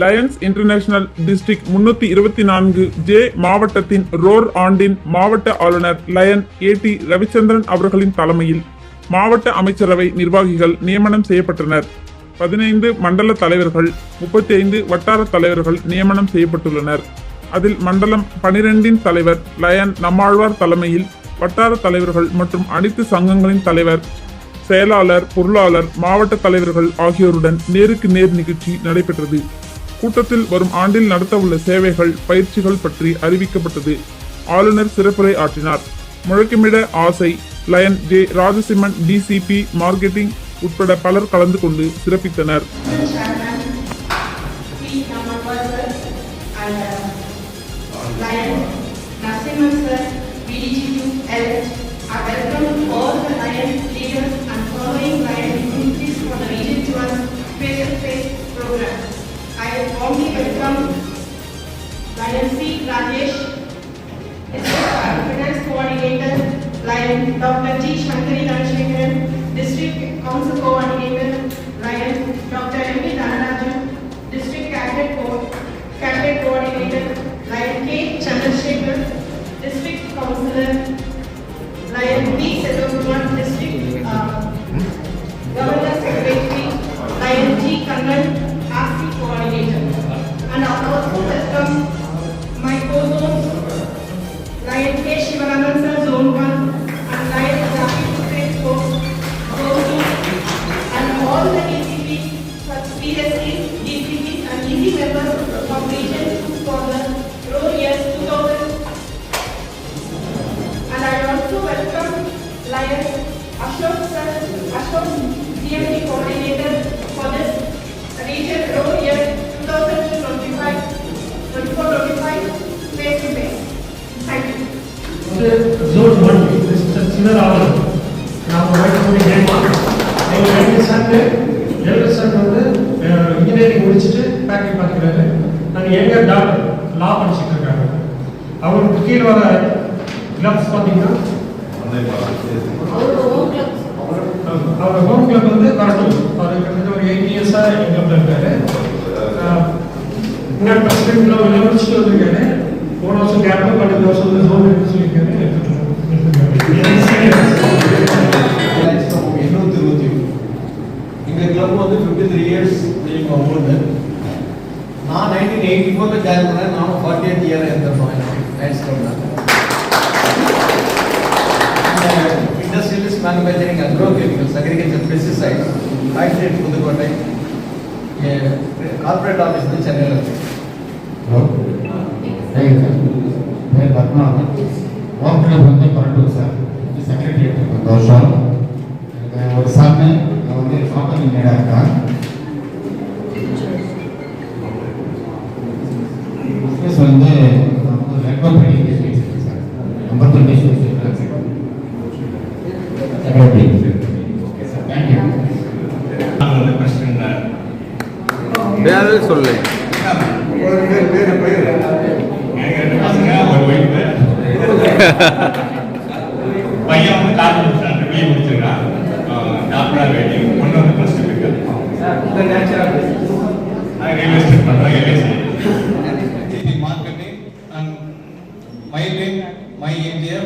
Lions international district 324 J மாவட்டத்தின் roar ஆண்டின் மாவட்ட ஆளுநர் லயன் ஏடி ரவிச்சந்திரன் அவர்களின் தலைமையில் மாவட்ட அமைச்சரவை நிர்வாகிகள் நியமனம் செய்யப்பட்டனர். 15 மண்டல தலைவர்கள் 35 வட்டார தலைவர்கள் நியமனம் செய்யப்பட்டுள்ளனர். அதில் மண்டலம் 12 தலைவர் லயன் நம்மாழ்வார் தலைமையில் வட்டார தலைவர்கள் மற்றும் அனைத்து சங்கங்களின் தலைவர், செயலாளர், பொருளாளர், மாவட்ட தலைவர்கள் ஆகியோருடன் நேருக்கு நேர் நிகழ்ச்சி நடைபெற்றது. கூட்டத்தில் வரும் ஆண்டில் நடத்தவுள்ள சேவைகள், பயிற்சிகள் பற்றி அறிவிக்கப்பட்டது. ஆளுநர் சிறப்புரை ஆற்றினார். முழக்கமிட ஆசை lion J Rajasimhan DCP marketing உட்பட பலர் கலந்து கொண்டு சிறப்பித்தனர். I warmly welcome Lion C. Rajesh, Finance Coordinator, Lion Dr. G. Shankari Dhanashekaran, District Council Coordinator, Lion Dr. M. V. Dhanarajan, District Cabinet Coordinator, Lion K. Chandrasekhar, District Councillor, Lion B. Sedokumar, District Governor Secretary, Lion G. Kannan, RC Coordinator, and I also welcome my co-zones, Lion K. Shivanandan Sir, Zone 1, and Lion Rafi Putri, Zone 2, and all the DCP, PSC, DCP, and EC members of Region 2 for the row years 2000. And I also welcome Lion Ashok Sir, Ashok CMD Coordinator for this Region row year 2024-25 face to face. Thank you. Zone 1, Mr. Sinaravan. Now, right from the game on. Elder son வந்து engineering முடிச்சுட்டு factory பார்த்துக்கிறாரு. நான் எங்கள் doctor லா படிச்சுட்டு இருக்காங்க. அவருக்கு கீழே வர clubs பார்த்தீங்கன்னா அவர் ஹோம் கிளப் வந்து கடத்தூர். அவர் கிட்டத்தட்ட ஒரு 8 இயர்ஸாக எங்கள் கிளப்ல இருக்காரு. இன்னொரு பிரசிடென்ட் முடிச்சுட்டு வந்திருக்காரு. போன வருஷம் கேப்ல 12 வருஷம் வந்து ஜோன் எடுத்து சொல்லியிருக்காரு. 820 எங்கள் கிளப் வந்து 53 இயர்ஸ் ஓடுது. நான் 1984 ஜாயின் பண்ணேன். நானும் 48 இயர் இருந்திருந்தோம் லைன்ஸ் கிளப்ல. Industrialist manufacturing, agrochemicals, agriculture, pesticides, factory at Pudukkottai, corporate office in Chennai. मैं पटना वर्क क्लब வந்து பரட்டு சார் செக்ரட்டரி தோஷம் ஒரு சாமி வந்து காம்பனி மேடா இருக்கா பிசினஸ் வந்து நெட்வொர்க் பண்ணிட்டு sir number 20 secretary okay sir thank you நான் வந்து பிரசிடென்ட் பேரே சொல்லு பையன் வந்து காலேஜ் முடிச்சிருக்கான். டாக்டரா வெயிட்டிங். ஒன்று வந்து ப்ளஸ் டூ இருக்கு. ரியல் எஸ்டேட் பண்ணுறேன். LIC marketing and milling my India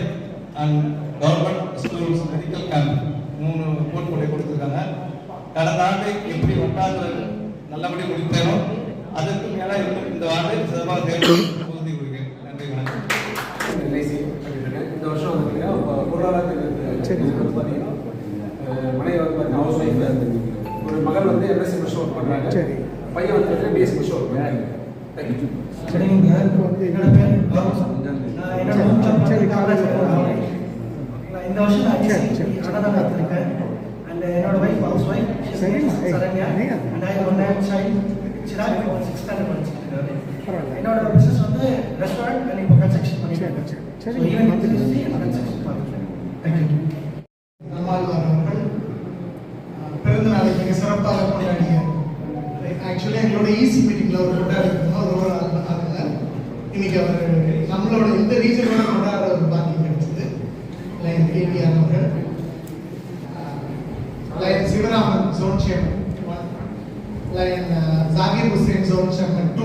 and government schools medical camp 3 portfolio கொடுத்துருக்காங்க. கடந்த ஆண்டு எப்படி வட்டாரத்தில் நல்லபடி முடித்தேனோ அதுக்கு மேலே இந்த ஆண்டு சிறப்பாக தேர்வு உறுதி கொடுக்கிறேன். நன்றி, வணக்கம். இந்த வருஷம் வந்து பொருளாதாரத்தில் பார்த்தீங்கன்னா மனைவி வந்து பார்த்தீங்கன்னா ஹவுஸ் ஒய்ஃப், ஒரு மகள் வந்து எம்எஸ்சி முடிச்சு ஒர்க் பண்ணுறாங்க. பையன் வந்து பார்த்தீங்கன்னா பிஎஸ்சி முடிச்சு ஒர்க் பண்ணுறாங்க. தேங்க்யூ. சரிங்க. என்னோட பேர் என்னோட இந்த வருஷம் நான் கனடா பார்த்துருக்கேன். அண்ட் என்னோட wife housewife Saranya. And I one child Chirag 6th standard படிச்சுட்டு இருக்காரு. என்னோட பிஸ்னஸ் வந்து ரெஸ்டாரண்ட் அண்ட் இப்போ கன்ஸ்ட்ரக்ஷன் பண்ணிட்டு இருக்கேன். சரி, ஈவன் கன்ஸ்ட்ரக்ஷன் பண்ணிட்டு. தேங்க்யூ. நம்மாழ்வார் அவர்கள் பிறந்த நாளை மிக சிறப்பாக கொண்டாடிய ஆக்சுவலி எங்களோட ஈசி மீட்டிங்கில் ஒரு கொண்டாடி ஒரு ஆளுங்க இன்னைக்கு அவர் நம்மளோட இந்த ரீஜனோட கொண்டாட ஒரு பாக்கியம் கிடைச்சது. லைன் கேடிஆர் அவர்கள், lion Sivaraman zone chairman, Lion Zakir Hussain Zone Chairman 2,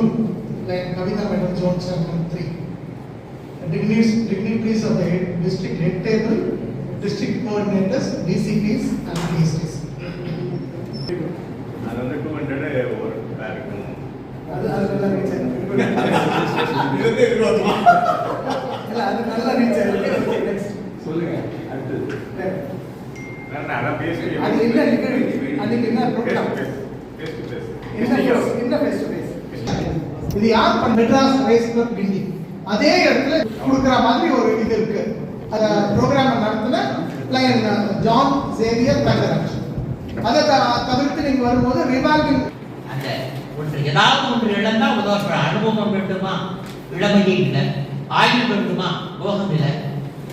Lion Kavita Madam Zone Chairman 3. Dignitaries of the district head table, district coordinators, DCPs and DSTs. அது வந்து 200 ஒரு பேருக்கு அது நல்லா ரீச் ஆயிருக்கு. இதுவே விரோதமா இல்ல அது நல்லா ரீச் ஆயிருக்கு. நெக்ஸ்ட் சொல்லுங்க அடுத்து நான் பேசி அது என்ன நிகழ்வு? அதுக்கு என்ன ப்ரோக்ராம்? பேஸ் டு பேஸ் என்ன ஃபேஸ் டு ஃபேஸ்? இது யார் பண்ண? Madras race club Guindy. அதே இடத்துல கொடுக்குற மாதிரி ஒரு இது இருக்கு. அத ப்ரோக்ராம் நடத்துன லைன் ஜான் சேவியர் தங்கராஜ். அதை தவிர்த்து நீங்க வரும்போது ரிவால்விங் அந்த ஒன்று ஏதாவது ஒன்று இழந்தா உதவுற அனுபவம் வேண்டுமா, இளமையே இல்லை. ஆய்வு வேண்டுமா, போகம் இல்லை.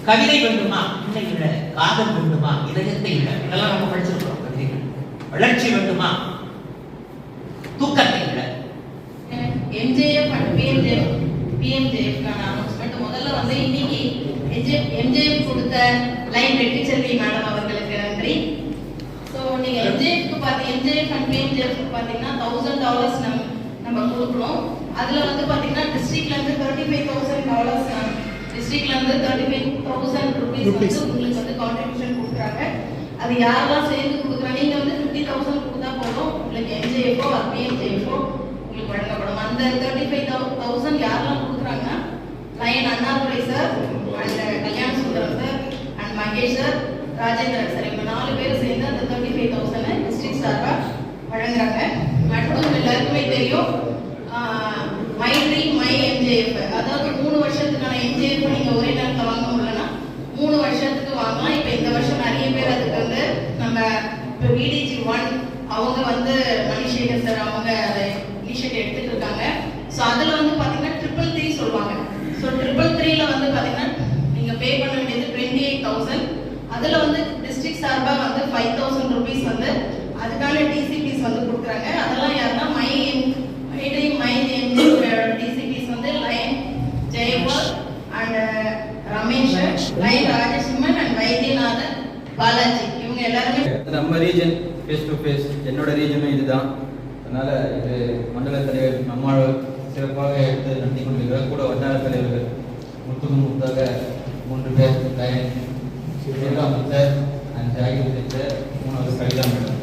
கவிதை வேண்டுமா, இல்லை இல்லை. காதல் வேண்டுமா, இதயத்தை இல்லை. இதெல்லாம் நம்ம படிச்சிருக்கிறோம் கவிதைகள். வளர்ச்சி வேண்டுமா, தூக்கத்தை இல்லை. MJF and PMJF-க்கான அனௌன்ஸ்மெண்ட் முதல்ல வந்து இன்னைக்கு MJF கொடுத்த லைன் வெற்றி செல்வி மேடம் அவர்களுக்கு நன்றி. ஸோ நீங்க MJF and PMJF பார்த்தீங்கன்னா $1000 நம்ம கொடுக்குறோம். அதுல வந்து பார்த்தீங்கன்னா டிஸ்ட்ரிக்ட்ல இருந்து $35,000 டிஸ்ட்ரிக்ட்ல இருந்து $35,000 வந்து உங்களுக்கு வந்து கான்ட்ரிபியூஷன் கொடுக்குறாங்க. அது யாரெல்லாம் சேர்ந்து கொடுக்குறாங்க? நீங்க வந்து 50,000 கொடுத்தா போதும், உங்களுக்கு MJF-ஓ PMJF-ஓ உங்களுக்கு வழங்கப்படும். அந்த 35,000 யாரெல்லாம் கொடுக்குறாங்கன்னா line Annadurai sir and Kalyana Sundaram sir and Mahesh sir, Rajendran sir, இவங்க 4 பேர் சேர்ந்து அந்த 35,000 டிஸ்ட்ரிக்ட் சார்பா வழங்குறாங்க. அடுத்து எல்லாருக்குமே தெரியும் மை ட்ரீம் மை MJF, அதாவது 3 வருஷத்துக்கான MJF நீங்க ஒரே நேரத்தில் வாங்க முடியலன்னா 3 வருஷத்துக்கு வாங்கலாம். இப்போ இந்த வருஷம் நிறைய பேர் அதுக்கு வந்து நம்ம இப்போ VDG1 அவங்க வந்து மணிசேகர் சார் அவங்க அதை இனிஷியேட் எடுத்துட்டு இருக்காங்க. ஸோ அதில் வந்து பார்த்தீங்கன்னா 333 சொல்லுவாங்க. ஸோ 333ல வந்து பார்த்தீங்கன்னா நீங்கள் பே பண்ண வேண்டியது 28,000. அதில் வந்து டிஸ்ட்ரிக்ட் சார்பாக வந்து 5,000 rupees வந்து அதுக்கான டிசிபிஸ் வந்து கொடுக்குறாங்க. அதெல்லாம் யாருன்னா மை டிசிபிஸ் வந்து line Jayapal and Ramesh, line Rajasimhan and Vaidyanathan Balaji, இவங்க எல்லாருமே நம்ம ரீஜன் ஃபேஸ் டு ஃபேஸ். என்னோட ரீஜனும் இதுதான். அதனால இது மண்டல தலைவர் நம்மாழ்வார் சிறப்பாக எடுத்து நடத்தி கொண்டிருக்கிறார். கூட வட்டார தலைவர்கள் முத்துக்கும் முத்தாக 3 பேர், லயன் அமைச்சர் அண்ட் ஜாகிர் சார், 3வது கவிதா மேடம்.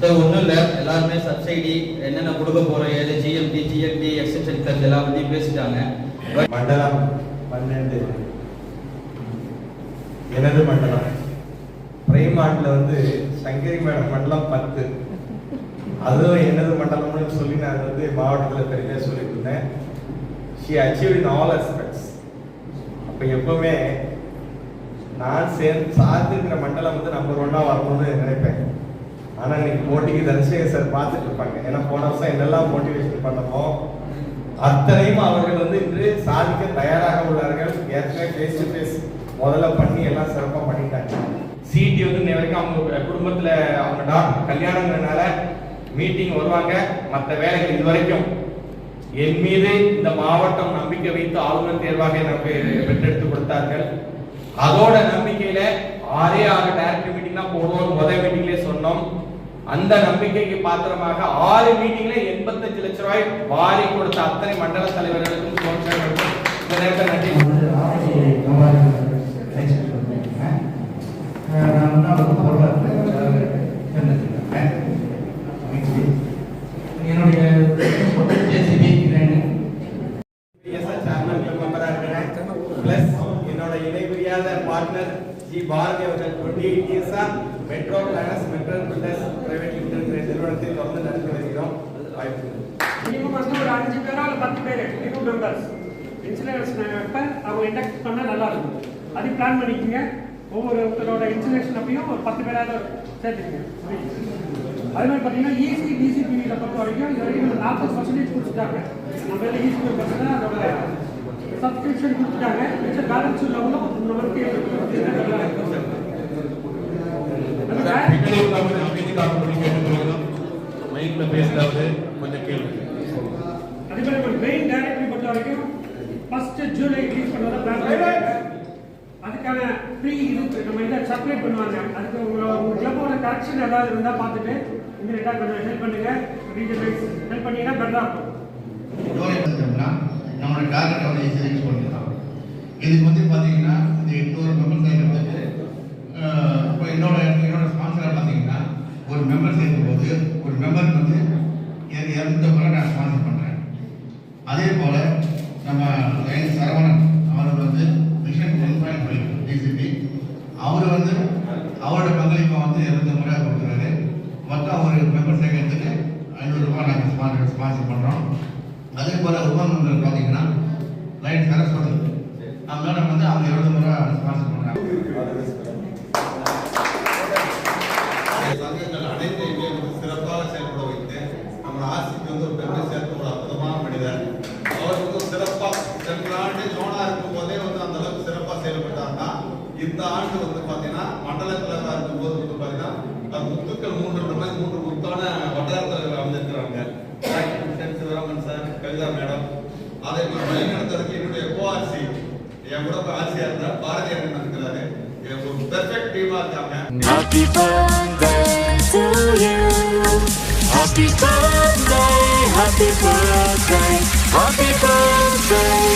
சார் ஒன்றும் இல்லை, எல்லாருமே சப்சிடி என்னென்ன கொடுக்க போகிறோம், ஏது GMD GLD எக்ஸெப்ஷன் சார்ஜ் எல்லாம் பற்றியும் பேசிட்டாங்க. மண்டலம் 12 எனது மண்டலம். பிரைமாட்டில் வந்து சங்கரி மேடம் மண்டலம் 10. அதுவும் எனது மண்டலம்னு சொல்லி நான் வந்து மாவட்டத்தில் பெருமையாக சொல்லிட்டு இருந்தேன். She achieve in all aspects. அப்போ எப்பவுமே நான் சார்ந்திருக்கிற மண்டலம் வந்து நம்பர் 1 வரணும்னு நினைப்பேன். ஆனால் இன்னைக்கு போட்டிக்கு தனசேகர் சார் பார்த்துட்டு இருப்பாங்க. ஏன்னா போன வருஷம் என்னெல்லாம் மோட்டிவேஷன் பண்ணமோ அத்தனையும் அவர்கள் வந்து இன்று சாதிக்க தயாராக உள்ளார்கள். ஏற்கனவே ஃபேஸ் டு ஃபேஸ் முதல்ல பண்ணி எல்லாம் சிறப்பாக பண்ணிட்டாங்க. சிடி வந்து இன்ன வரைக்கும் அவங்க குடும்பத்தில் அவங்க டாக்டர் கல்யாணங்கிறதுனால மீட்டிங் வருவாங்க. மற்ற வேலைகள் இது வரைக்கும் என் மீது இந்த மாவட்டம் நம்பிக்கை வைத்து ஆளுநர் தேர்வாக எனக்கு பெற்றெடுத்து கொடுத்தார்கள். அதோட நம்பிக்கையில 6 டைரக்டர் மீட்டிங் தான் போடுவோம் முதல் மீட்டிங்லேயே சொன்னோம். அந்த நம்பிக்கைக்கு பாத்திரமாக 6 மீட்டிங்ல 85 லட்சம் ரூபாய் வாரி கொடுத்த அத்தனை மண்டல தலைவர்களுக்கும் இந்த நேரத்தில் நன்றி. என்னுடைய என்னோட இணைபிரியாத பார்ட்னர் ஜி பாரதி அவர்கள் 28 இயர்ஸா metro planners metro builders private limited நிறுவனத்தை தொடர்ந்து நடத்தி வருகிறோம். மினிமம் வந்து ஒரு 5 பேரோ இல்லை 10 பேர் நியூ மெம்பர்ஸ் இன்சுலேஷன் அவங்க இண்டக்ட் பண்ணால் நல்லா இருக்கும். அது பிளான் பண்ணிக்கோங்க. ஒவ்வொருத்தரோட இன்சுலேஷன் அப்பயும் ஒரு 10 பேராக சேர்த்துக்கங்க. அதே மாதிரி பார்த்தீங்கன்னா EC DCPவில பொறுத்த வரைக்கும் இது வரைக்கும் 40% கொடுத்துட்டாங்க. நம்ம இதில் EC மெம்பர்ஸ்னா அதோட சப்ஸ்கிரிப்ஷன் கொடுத்துட்டாங்க. மிச்ச பேலன்ஸ் உள்ளவங்களும் நம்மளுக்கு மைக்ல பேசுறது கொஞ்சம் கேள்வி. அதே மாதிரி மெயின் டைரக்டரி பொறுத்த வரைக்கும் 1 ஜூலை ரிலீஸ் பண்ணுறதா பிளான் பண்ணிருக்காங்க. அதுக்கான ப்ரீ இது நம்ம இதை சர்க்குலேட் பண்ணுவாங்க. அதுக்கு உங்கள் கிளப்போட கரெக்ஷன் ஏதாவது இருந்தால் பார்த்துட்டு இமீடியட்டாக கொஞ்சம் ஹெல்ப் பண்ணுங்கள். ரீஜன் வைஸ் ஹெல்ப் பண்ணிங்கன்னா பெட்டராக இருக்கும். நம்மளோட டார்கெட் வந்து ஈஸியாக ரீச் பண்ணிடலாம். இதுக்கு வந்து பார்த்தீங்கன்னா இந்த 800 மெம்பர் சேர்க்கறதுக்கு இப்போ என்னோட ஸ்பான்சராக பார்த்தீங்கன்னா ஒரு மெம்பர் சேர்க்கும் போது ஒரு மெம்பருக்கு வந்து 200 முறை நான் ஸ்பான்சர் பண்ணுறேன். அதே போல் நம்ம லைன் சரவணன் அவர் வந்து மிஷன் 1.5 டிசிபி அவர் வந்து அவரோட பங்களிப்பை வந்து 200 முறை கொடுக்குறாரு. மொத்தம் ஒரு மெம்பர் சேர்க்கறதுக்கு 500 ரூபாய் நாங்கள் ஸ்பான்சர் பண்ணுறோம். அதே போல் உபம் மெம்பர் பார்த்தீங்கன்னா லைன் சரஸ்வதி மேடம் வந்து அவங்க 200 முறை ஸ்பான்சர் பண்ணுறாங்க. சங்கங்கள் அனைத்தையுமே வந்து சிறப்பாக செயல்பட வைத்து நம்ம ஆசிக்கு வந்து ஒரு பெருமை சேர்த்து ஒரு அற்புதமான மனிதர். அவர் வந்து சிறப்பாக சென்ற ஆண்டு ஜோனா இருக்கும் போதே வந்து அந்த அளவுக்கு சிறப்பாக செயல்பட்டார்னா இந்த ஆண்டு வந்து பார்த்தீங்கன்னா மண்டல தலைவராக இருக்கும்போது வந்து பார்த்தீங்கன்னா முத்துக்கள் 3 முத்தான வட்டார தலைவர் அமைந்திருக்கிறாங்க. சிவராமன் சார், கவிதா மேடம், அதை வழிநடத்துறதுக்கு என்னுடைய கோஆர்சி என் கூட ஆர்சியா இருந்தா பாரதிய இருக்கிறாரு. ஒரு பெர்ஃபெக்ட் டீமா இருக்காங்க. Happy birthday to you. Happy birthday, happy birthday, happy birthday.